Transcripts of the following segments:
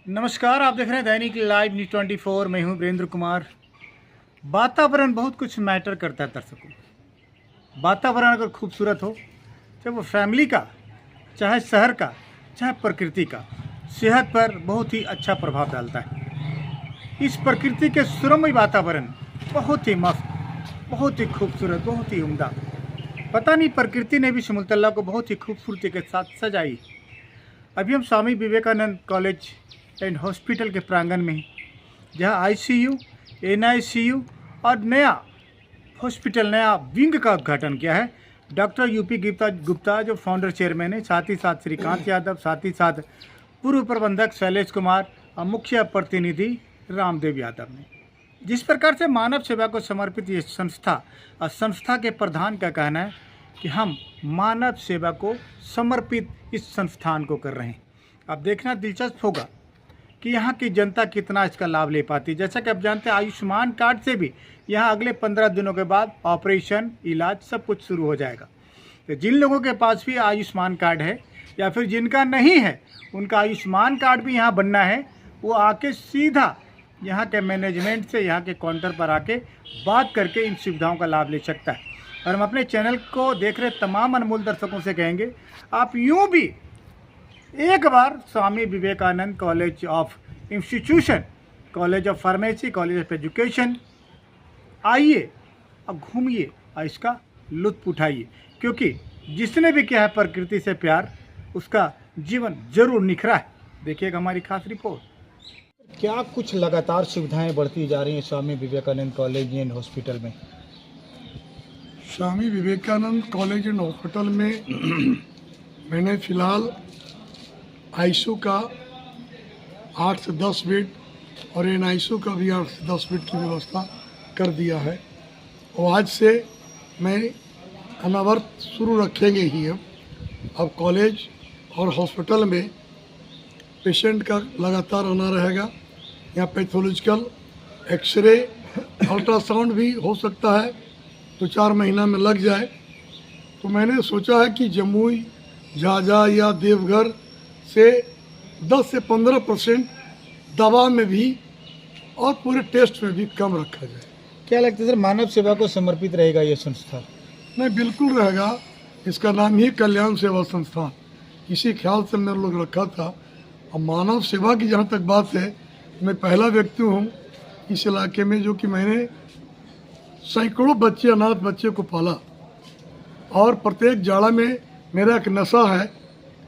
नमस्कार, आप देख रहे हैं दैनिक लाइव न्यूज 24। मैं हूं वीरेंद्र कुमार। वातावरण बहुत कुछ मैटर करता है दर्शकों। वातावरण अगर खूबसूरत हो, चाहे वो फैमिली का, चाहे शहर का, चाहे प्रकृति का, सेहत पर बहुत ही अच्छा प्रभाव डालता है। इस प्रकृति के सुरम्य वातावरण बहुत ही मस्त, बहुत ही खूबसूरत, बहुत ही उम्दा। पता नहीं प्रकृति ने भी सिमुलतला को बहुत ही खूबसूरती के साथ सजाई। अभी हम स्वामी विवेकानंद कॉलेज एंड हॉस्पिटल के प्रांगण में, जहां आईसीयू, एनआईसीयू और नया हॉस्पिटल, नया विंग का उद्घाटन किया है डॉक्टर यूपी गुप्ता जो फाउंडर चेयरमैन है, साथ ही साथ श्रीकांत यादव, साथ ही साथ पूर्व प्रबंधक शैलेश कुमार और मुख्य प्रतिनिधि रामदेव यादव ने। जिस प्रकार से मानव सेवा को समर्पित ये संस्था और संस्था के प्रधान का कहना है कि हम मानव सेवा को समर्पित इस संस्थान को कर रहे हैं। अब देखना दिलचस्प होगा कि यहाँ की जनता कितना इसका लाभ ले पाती है। जैसा कि आप जानते हैं, आयुष्मान कार्ड से भी यहाँ अगले 15 दिनों के बाद ऑपरेशन, इलाज सब कुछ शुरू हो जाएगा। तो जिन लोगों के पास भी आयुष्मान कार्ड है या फिर जिनका नहीं है, उनका आयुष्मान कार्ड भी यहाँ बनना है, वो आके सीधा यहाँ के मैनेजमेंट से, यहाँ के काउंटर पर आके बात करके इन सुविधाओं का लाभ ले सकता है। और हम अपने चैनल को देख रहे तमाम अनमोल दर्शकों से कहेंगे, आप यूँ भी एक बार Swami Vivekananda college of institution, college of pharmacy, college of education आइए और घूमिए और इसका लुत्फ उठाइए, क्योंकि जिसने भी किया है प्रकृति से प्यार, उसका जीवन जरूर निखरा है। देखिएगा हमारी खास रिपोर्ट। क्या कुछ लगातार सुविधाएं बढ़ती जा रही हैं स्वामी विवेकानंद कॉलेज एंड हॉस्पिटल में? स्वामी विवेकानंद कॉलेज एंड हॉस्पिटल में मैंने फिलहाल आईसीयू का 8 से 10 बेड और एनआईसीयू का भी 8 से 10 बेड की व्यवस्था कर दिया है। और आज से मैं अनावर्त शुरू रखेंगे ही। अब कॉलेज और हॉस्पिटल में पेशेंट का लगातार आना रहेगा। यहाँ पैथोलॉजिकल, एक्सरे, अल्ट्रासाउंड भी हो सकता है, तो 4 महीना में लग जाए। तो मैंने सोचा है कि जमुई, झाझा या देवघर से 10 से 15% दवा में भी और पूरे टेस्ट में भी कम रखा जाए। क्या लगता है सर, मानव सेवा को समर्पित रहेगा ये संस्था? नहीं, बिल्कुल रहेगा। इसका नाम ही कल्याण सेवा संस्थान, इसी ख्याल से मैंने लोग रखा था। और मानव सेवा की जहाँ तक बात है, मैं पहला व्यक्ति हूँ इस इलाके में जो कि मैंने सैकड़ों बच्चे, अनाथ बच्चे को पाला। और प्रत्येक जाड़ा में मेरा एक नशा है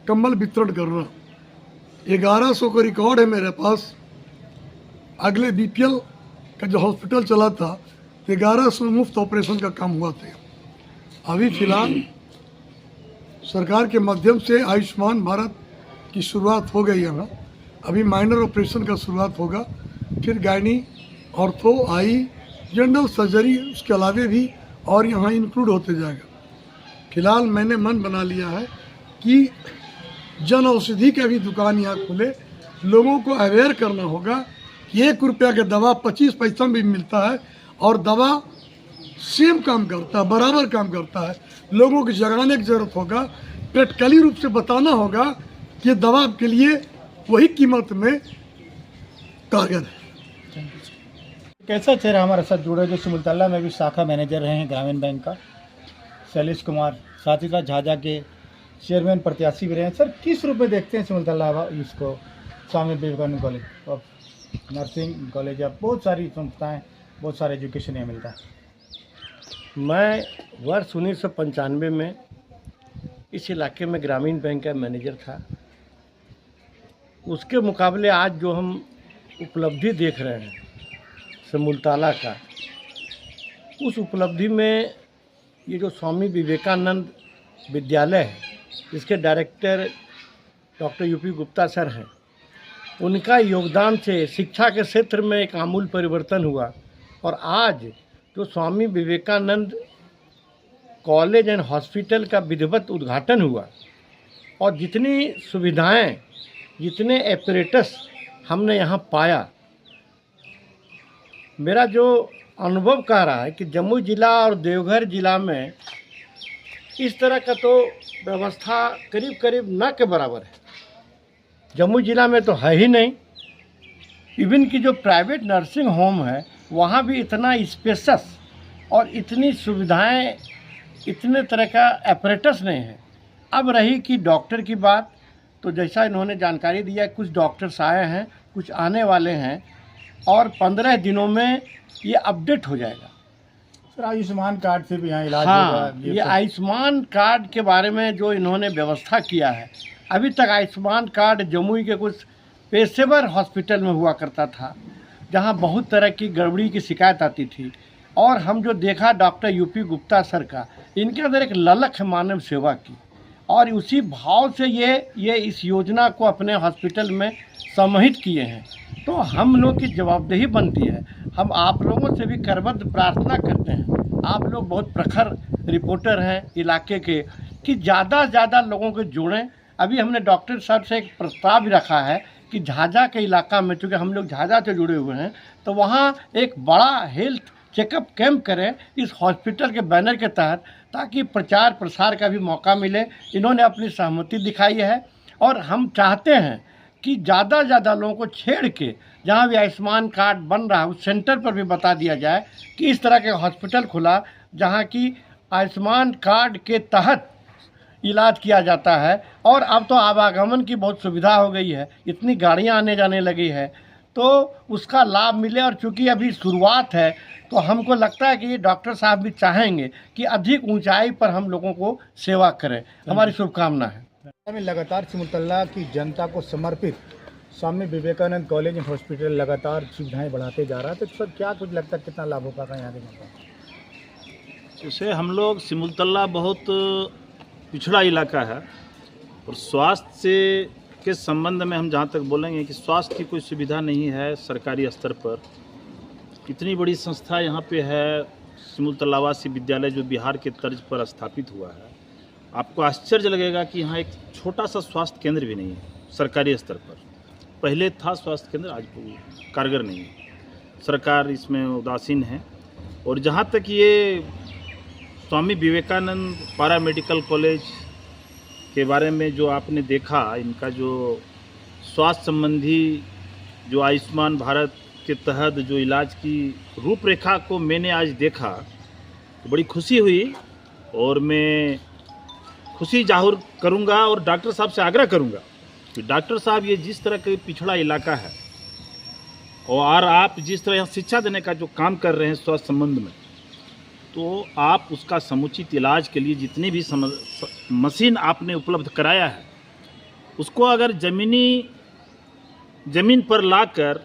कंबल वितरण करना। 1100 का रिकॉर्ड है मेरे पास। अगले बीपीएल का जो हॉस्पिटल चला था, 1100 मुफ्त ऑपरेशन का काम हुआ था। अभी फिलहाल सरकार के माध्यम से आयुष्मान भारत की शुरुआत हो गई है। अभी माइनर ऑपरेशन का शुरुआत होगा, फिर गायनी, ऑर्थो, आई, जनरल सर्जरी उसके अलावे भी और यहाँ इंक्लूड होते जाएगा। फिलहाल मैंने मन बना लिया है कि जन औषधि का भी दुकान यहाँ खुले। लोगों को अवेयर करना होगा कि 1 रुपया का दवा 25 पैसा में भी मिलता है और दवा सेम काम करता है, बराबर काम करता है। लोगों को जगाने की जरूरत होगा, प्रैक्टिकली रूप से बताना होगा कि दवा के लिए वही कीमत में कारगर है। कैसा चेहरा हमारे साथ जुड़े जो सिमुलतला में भी शाखा मैनेजर रहे हैं ग्रामीण बैंक का, शैलेश कुमार, साथ ही साथ झाझा के चेयरमैन प्रत्याशी भी रहे हैं। सर, किस रूप में देखते हैं सिमुलतला इसको, Swami Vivekananda college of nursing, college of बहुत सारी संस्थाएं, बहुत सारे एजुकेशन यहाँ मिलता है। मैं वर्ष 1995 में इस इलाके में ग्रामीण बैंक का मैनेजर था। उसके मुकाबले आज जो हम उपलब्धि देख रहे हैं सिमुलतला का, उस उपलब्धि में ये जो स्वामी विवेकानंद विद्यालय है, इसके director doctor UP Gupta sir हैं, उनका योगदान से शिक्षा के क्षेत्र में एक आमूल परिवर्तन हुआ। और आज जो स्वामी विवेकानंद कॉलेज एंड हॉस्पिटल का विधिवत उद्घाटन हुआ और जितनी सुविधाएं, जितने एपरेटस हमने यहाँ पाया, मेरा जो अनुभव कह रहा है कि जमुई जिला और देवघर जिला में इस तरह का तो व्यवस्था करीब करीब न के बराबर है। जमुई जिला में तो है ही नहीं। इवन की जो प्राइवेट नर्सिंग होम है वहाँ भी इतना स्पेशस और इतनी सुविधाएं, इतने तरह का एपरेटस नहीं है। अब रही कि डॉक्टर की बात, तो जैसा इन्होंने जानकारी दिया कुछ डॉक्टर्स आए हैं, कुछ आने वाले हैं और 15 दिनों में ये अपडेट हो जाएगा। सर आयुष्मान कार्ड से भी यहाँ इलाज होगा? हाँ, ये आयुष्मान कार्ड के बारे में जो इन्होंने व्यवस्था किया है, अभी तक आयुष्मान कार्ड जमुई के कुछ पेशेवर हॉस्पिटल में हुआ करता था जहाँ बहुत तरह की गड़बड़ी की शिकायत आती थी। और हम जो देखा डॉक्टर यूपी गुप्ता सर का, इनके अंदर एक ललक है मानव सेवा की, और उसी भाव से ये इस योजना को अपने हॉस्पिटल में समाहित किए हैं। तो हम लोग की जवाबदेही बनती है, हम आप लोगों से भी करबद्ध प्रार्थना करते हैं, आप लोग बहुत प्रखर रिपोर्टर हैं इलाके के, कि ज़्यादा से ज़्यादा लोगों को जोड़ें। अभी हमने डॉक्टर साहब से एक प्रस्ताव भी रखा है कि झाझा के इलाका में, चूँकि हम लोग झाझा से जुड़े हुए हैं, तो वहाँ एक बड़ा हेल्थ चेकअप कैंप करें इस हॉस्पिटल के बैनर के तहत, ताकि प्रचार प्रसार का भी मौका मिले। इन्होंने अपनी सहमति दिखाई है और हम चाहते हैं कि ज़्यादा से ज़्यादा लोगों को छेड़ के जहाँ भी आयुष्मान कार्ड बन रहा है उस सेंटर पर भी बता दिया जाए कि इस तरह के हॉस्पिटल खुला जहाँ की आयुष्मान कार्ड के तहत इलाज किया जाता है। और अब तो आवागमन की बहुत सुविधा हो गई है, इतनी गाड़ियाँ आने जाने लगी है, तो उसका लाभ मिले। और चूँकि अभी शुरुआत है तो हमको लगता है कि डॉक्टर साहब भी चाहेंगे कि अधिक ऊंचाई पर हम लोगों को सेवा करें। हमारी शुभकामना है। में लगातार सिमुलतला की जनता को समर्पित स्वामी विवेकानंद कॉलेज एंड हॉस्पिटल लगातार सुविधाएं बढ़ाते जा रहा है, तो सर क्या कुछ लगता है कितना लाभ हो पाएगा यहाँ के जनता? जैसे हम लोग सिमुलतला बहुत पिछड़ा इलाका है और स्वास्थ्य से के संबंध में हम जहाँ तक बोलेंगे कि स्वास्थ्य की कोई सुविधा नहीं है सरकारी स्तर पर। इतनी बड़ी संस्था यहाँ पे है, सिमुलतलावासी विद्यालय, जो बिहार के तर्ज पर स्थापित हुआ है। आपको आश्चर्य लगेगा कि यहाँ एक छोटा सा स्वास्थ्य केंद्र भी नहीं है सरकारी स्तर पर। पहले था स्वास्थ्य केंद्र, आज कारगर नहीं है, सरकार इसमें उदासीन है। और जहाँ तक ये स्वामी विवेकानंद पारा मेडिकल कॉलेज के बारे में जो आपने देखा, इनका जो स्वास्थ्य संबंधी जो आयुष्मान भारत के तहत जो इलाज की रूपरेखा को मैंने आज देखा तो बड़ी खुशी हुई। और मैं खुशी जाहिर करूंगा और डॉक्टर साहब से आग्रह करूंगा कि डॉक्टर साहब, ये जिस तरह के पिछड़ा इलाका है और आप जिस तरह यहाँ शिक्षा देने का जो काम कर रहे हैं स्वास्थ्य संबंध में, तो आप उसका समुचित इलाज के लिए जितनी भी मशीन आपने उपलब्ध कराया है उसको अगर ज़मीन पर लाकर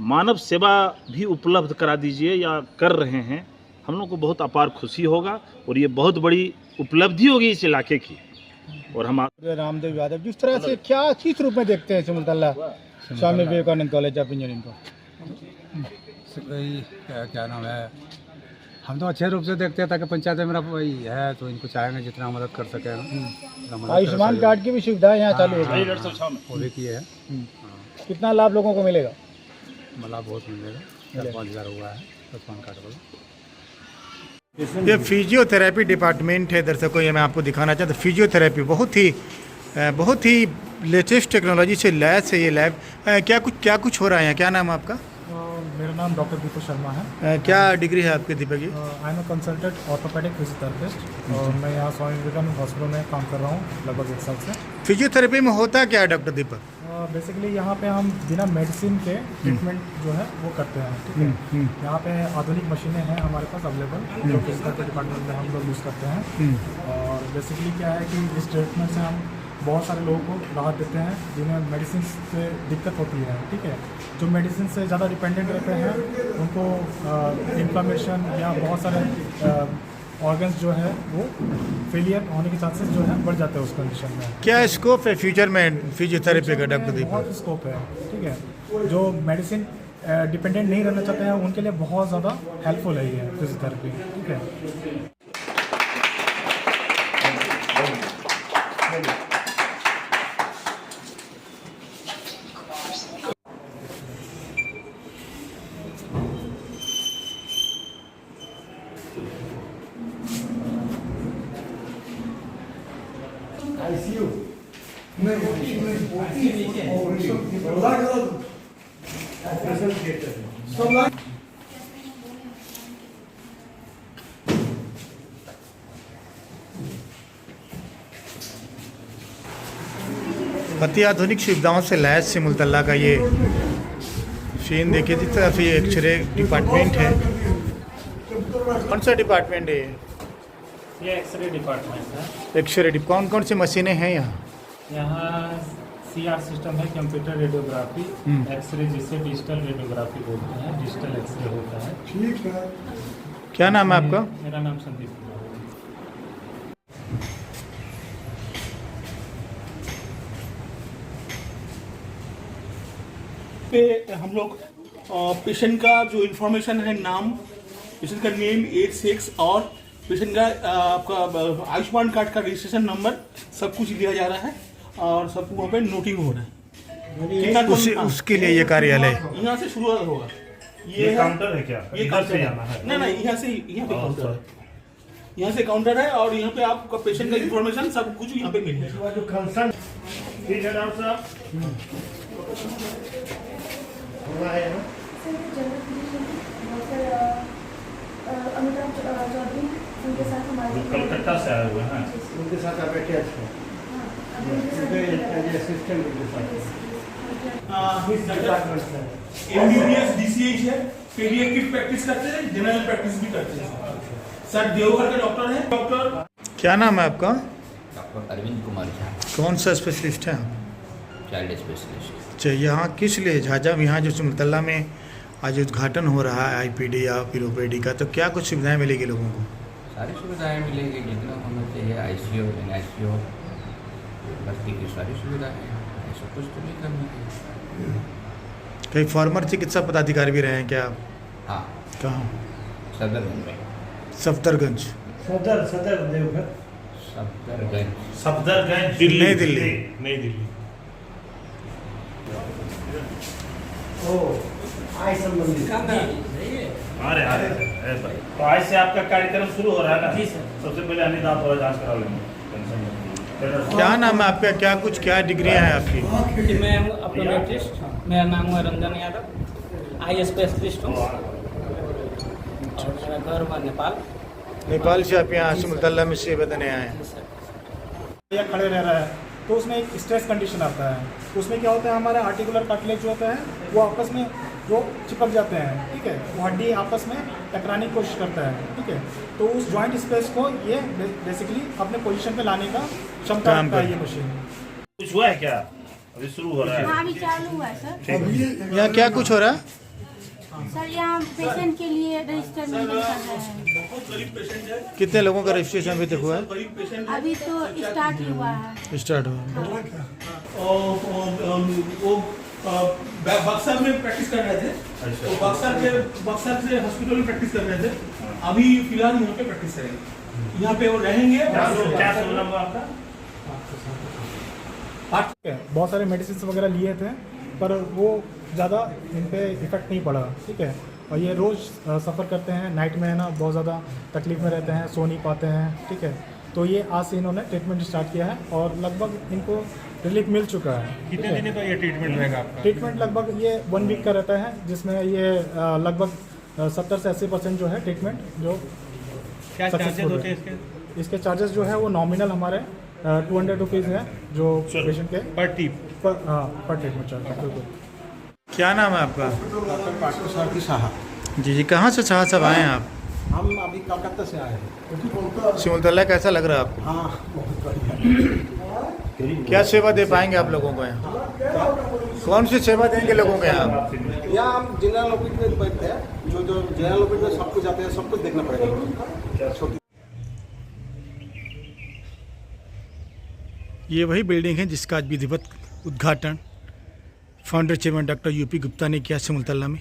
मानव सेवा भी उपलब्ध करा दीजिए या कर रहे हैं, हम लोग को बहुत अपार खुशी होगा और ये बहुत बड़ी उपलब्धि होगी इस इलाके की। और हम रामदेव यादव, जिस तरह से क्या किस रूप में देखते हैं सिमुलतला स्वामी विवेकानंद कॉलेज ऑफ इंजीनियरिंग को? क्या नाम है, हम तो अच्छे रूप से देखते हैं, ताकि पंचायत में मेरा वही है, तो इनको चाहेंगे जितना मदद कर सके। आयुष्मान कार्ड की भी सुविधा यहाँ चालू हो गई, वो भी किए है। कितना लाभ लोगों को मिलेगा? लाभ बहुत मिलेगा, 4-5 हज़ार हुआ है आयुष्मान कार्ड वाला। ये फिजियोथेरेपी डिपार्टमेंट है दर्शकों, ये मैं आपको दिखाना चाहता हूँ। फिजियोथेरेपी बहुत ही लेटेस्ट टेक्नोलॉजी से लैस है ये लैब। क्या कुछ हो रहा है यहाँ? क्या नाम है आपका? मेरा नाम डॉक्टर दीपक शर्मा है। क्या डिग्री है आपके Deepak ji? I am a consultant orthopaedic physiotherapist और मैं यहाँ स्वामी विवेकानंद हॉस्पिटल में काम कर रहा हूँ लगभग 1 साल से। फिजियोथेरेपी में होता क्या है डॉक्टर दीपक? बेसिकली यहाँ पे हम बिना मेडिसिन के ट्रीटमेंट जो है वो करते हैं, ठीक है। यहाँ पे आधुनिक मशीनें हैं हमारे पास अवेलेबल, जो फिजियोथेरेपी डिपार्टमेंट में हम लोग यूज़ करते हैं। और बेसिकली क्या है कि इस ट्रीटमेंट से हम बहुत सारे लोगों को राहत देते हैं जिन्हें मेडिसिन से दिक्कत होती है, ठीक है। जो मेडिसिन से ज़्यादा डिपेंडेंट रहते हैं उनको इन्फ्लेमेशन या बहुत सारे ऑर्गन्स जो है वो फेलियर होने के चांसेस जो है बढ़ जाते हैं उस कंडीशन में। क्या स्कोप है फ्यूचर में फिजियोथेरेपी का डॉक्टर दीपक? बहुत स्कोप है, ठीक है। जो मेडिसिन डिपेंडेंट नहीं रहना चाहते हैं उनके लिए बहुत ज़्यादा हेल्पफुल है ये फिजियोथेरेपी, ठीक है। ICU. अति आधुनिक सुविधाओं से लैस सिमुलतला का ये सीन देखिए। जिस तरफ ये एक्सरे डिपार्टमेंट है। कौन सा डिपार्टमेंट है ये एक्सरे डिपार्टमेंट है। एक्सरे कौन कौन सी मशीनें हैं यहाँ? यहाँ CR सिस्टम है, कंप्यूटर रेडियोग्राफी, एक्सरे जिसे डिजिटल रेडियोग्राफी बोलते हैं, डिजिटल एक्सरे होता है। ठीक है। क्या नाम है आपका? मेरा नाम संदीप कुमार है। पे हम लोग पेशेंट का जो इन्फॉर्मेशन है, नाम, पेशेंट का नेम, एज, सेक्स और पेशेंट का आपका आयुष्मान कार्ड का रजिस्ट्रेशन नंबर सब कुछ लिया जा रहा है और सब वहाँ पे नोटिंग हो रहा है। कितना उसके लिए ये कार्यालय यहाँ से शुरुआत होगा। ये काउंटर है क्या? ये इधर काउंटर से जाना है? ना, यहाँ से, यहाँ पे काउंटर है, यहाँ से काउंटर है और यहाँ पे आपका पेशेंट का इन्फॉर्मेशन सब कुछ यहाँ पे मिल जाएगा। ठीक है डॉक्टर साहब। अमिताभ चौधरी उनके साथ हमारे कलकत्ता से आए हुए हैं। उनके साथ आप अटैच हो, असिस्टेंट उनके साथ। MBBS DCH है, पीडियाट्रिक प्रैक्टिस करते हैं, जनरल प्रैक्टिस भी करते हैं। सर देवघर के डॉक्टर हैं। डॉक्टर क्या नाम है आपका? डॉक्टर अरविंद कुमार झा, कौन सा स्पेशलिस्ट है? Child specialist. अच्छा, यहाँ किस लिए झाझा यहाँ जो सिमुलतला में आज उद्घाटन हो रहा है IPD या फिर OPD का, तो क्या कुछ सुविधाएं मिलेगी लोगों को? सारी सुविधाएं मिलेगी जितना होना चाहिए, ICU, NICU, भर्ती की सारी सुविधाएं हैं, ऐसा कुछ तो नहीं करना चाहिए। कहीं फॉर्मर चिकित्सा पदाधिकारी भी रहे हैं क्या? हाँ, कहाँ? सदरगंज में। सफदरगंज। सदर देवघर। सफदरगंज। सफदरगंज, नई दिल्ली। नई दिल्ली। आई संबंधित आ रहे तो आज से आपका कार्यक्रम शुरू हो रहा है ना? जी सर। सबसे पहले अन्य दांत वाला जांच करा लेंगे, टेंशन मत। क्या नाम है आपका? क्या डिग्रियां हैं आपकी? जी, मैं हूँ ऑप्टोमेट्रिस्ट। मेरा नाम है रंजन यादव, आई स्पेशलिस्ट हूँ और मेरा घर हुआ नेपाल से आप यहाँ सिमुलतला में सेवा देने आए हैं। या खड़े रह रहा है तो उसमें एक स्ट्रेस कंडीशन आता है। उसमें क्या होता है, हमारे आर्टिकुलर कार्टिलेज जो होते हैं वो आपस में वो चिपक जाते हैं, ठीक है, वो हड्डी आपस में टकराने की कोशिश करता है, ठीक है। तो उस जॉइंट स्पेस को ये बेसिकली अपने पोजीशन पे लाने का क्षमता रखता है ये मशीन। कुछ हुआ है क्या? अभी शुरू हो रहा है। हाँ, अभी चालू हुआ है सर। यहाँ क्या कुछ हो रहा है? सर यहाँ पेशेंट के लिए रजिस्टर नहीं कर रहा है। बहुत गरीब पेशेंट है, कितने लोगों का रजिस्ट्रेशन अभी तक हुआ है? गरीब पेशेंट है अभी तो स्टार्ट ही हुआ है। स्टार्ट हुआ। और वो बक्सर में प्रैक्टिस कर रहे थे, तो बक्सर से हॉस्पिटल में प्रैक्टिस कर रहे थे। अभी फिलहाल यहाँ पे प्रैक्टिस करेंगे, यहाँ पे वो रहेंगे। क्या सुना हुआ आपका? बहुत सारे मेडिसिन वगैरह लिए थे पर वो ज़्यादा इन पे इफेक्ट नहीं पड़ा, ठीक है। और ये रोज़ सफ़र करते हैं, नाइट में है ना बहुत ज़्यादा तकलीफ में रहते हैं, सो नहीं पाते हैं, ठीक है। तो ये आज से इन्होंने ट्रीटमेंट स्टार्ट किया है और लगभग इनको रिलीफ मिल चुका है। कितने दिन का ये ट्रीटमेंट रहेगा आपका? ट्रीटमेंट लगभग ये 1 वीक का रहता है, जिसमें ये लगभग 70 से 80% जो है ट्रीटमेंट जो क्या चार्जेस सक्सेसफुल होते है। हैं इसके? इसके चार्जेस जो है वो नॉमिनल हमारे 200 रुपीज़ है जो पेशेंट के पर टीप? पर ट्रीटमेंट चार्ज है। बिल्कुल। क्या नाम है आपका? डॉक्टर पार्थसारथी साहा। जी, कहाँ से साहब सब आए हैं आप? हम अभी कलकत्ता से आए हैं। सिमुलतला कैसा लग रहा है आपको? हाँ, बहुत बढ़िया। क्या सेवा दे पाएंगे आप लोगों को यहाँ? कौन सी सेवा देंगे लोगों को यहाँ? यहाँ हम जनरल ओपीडी में बैठते हैं, जो जनरल ओपीडी में सब कुछ जाते हैं, सब कुछ देखना पड़ेगा। ये वही बिल्डिंग है जिसका आज विधिवत उद्घाटन founder chairman doctor UP Gupta ने किया सिमुलतला में।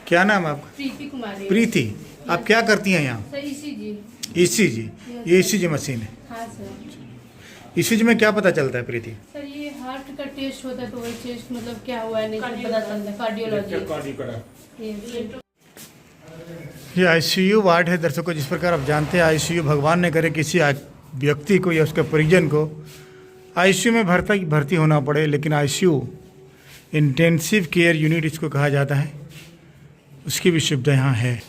क्या नाम है आपका? प्रीति कुमारी। प्रीति, आप क्या करती हैं यहाँ? Sir ECG। ECG, ये ECG मशीन है। हाँ सर। ECG में क्या पता चलता है प्रीति? सर ये हार्ट का टेस्ट होता है तो वही टेस्ट मतलब क्या हुआ है नहीं पता चलता है, कार्डियोलॉजी। ये आईसीयू वार्ड है दर्शकों। जिस प्रकार आप जानते हैं आईसीयू भगवान ने करे किसी व्यक्ति को या उसके परिजन को आईसीयू में भर्ती होना पड़े, लेकिन आईसीयू इंटेंसिव केयर यूनिट इसको कहा जाता है, उसकी भी सुविधा यहाँ है।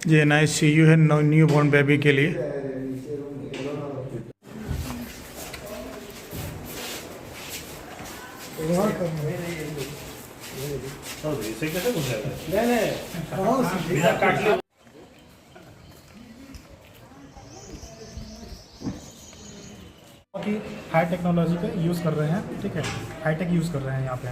ये NICU है न्यू बॉर्न बेबी के लिए। हाई टेक्नोलॉजी का यूज़ कर रहे हैं, ठीक है, हाईटेक यूज़ कर रहे हैं यहाँ पे।